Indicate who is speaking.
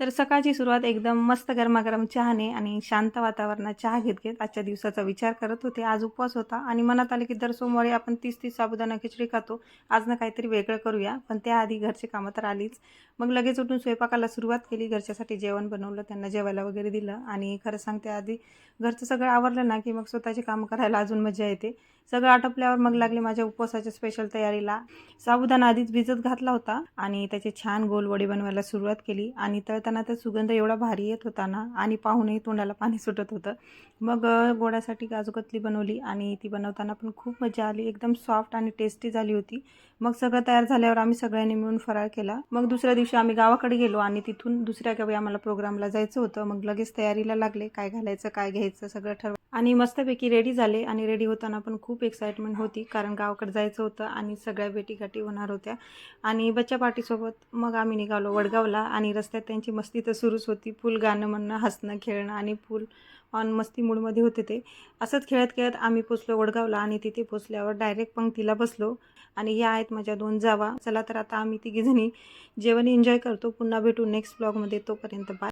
Speaker 1: तर सकाळची सुरुवात एकदम मस्त गरमागरम चहाने आणि शांत वातावरणात चहा घेत घेत आजच्या दिवसाचा विचार करत होते. आज उपवास होता आणि मनात आले की दर सोमवारी आपण 30-30 साबुदाणा खिचडी खातो. आज ना काहीतरी वेगळं करूया. पण त्याआधी घरची कामं तर आलीच. मग लगेच उठून स्वयंपाकाला सुरुवात केली. घरच्यासाठी जेवण बनवलं, त्यांना जेवायला वगैरे दिलं आणि खरं सांगते आधी घरचं सगळं आवरलं ना की मग स्वतःची कामं करायला अजून मजा येते. सगळं आटोपल्यावर मग लागले माझ्या उपवासाच्या स्पेशल तयारीला. साबुदाणा आधीच भिजत घातला होता आणि त्याचे छान गोल वडे बनवायला सुरुवात केली आणि तळताना तर सुगंध एवढा भारी येत होता ना आणि पाहूनही तोंडाला पाणी सुटत होतं. मग गोडासाठी काजू कतली बनवली आणि ती बनवताना पण खूप मजा आली. एकदम सॉफ्ट आणि टेस्टी झाली होती. मग सगळं तयार झाल्यावर आम्ही सगळ्यांनी मिळून फराळ केला. मग दुसऱ्या दिवशी आम्ही गावाकडे गेलो आणि तिथून दुसऱ्या गावी आम्हाला प्रोग्रामला जायचं होतं. मग लगेच तयारीला लागले. काय घालायचं, काय घ्यायचं सगळं ठरवलं आणि मस्तपैकी रेडी झाले आणि रेडी होताना पण खूप एक्साइटमेंट होती कारण गावाकडे जायचं होतं आणि सगळ्या भेटीगाठी होणार होत्या. आणि बच्चा पार्टीसोबत मग आम्ही निघालो वडगावला आणि रस्त्यात त्यांची मस्ती तर सुरूच होती. फुल गाणं म्हणणं, हसणं, खेळणं आणि फुल ऑन मस्ती मूडमध्ये होते ते. असंच खेळत खेळत आम्ही पोचलो वडगावला आणि तिथे पोचल्यावर डायरेक्ट पंक्तीला बसलो आणि या आहेत माझ्या 2 जावा. चला तर आता आम्ही तिघीजणी जेवण एन्जॉय करतो. पुन्हा भेटू नेक्स्ट ब्लॉगमध्ये. तोपर्यंत बाय.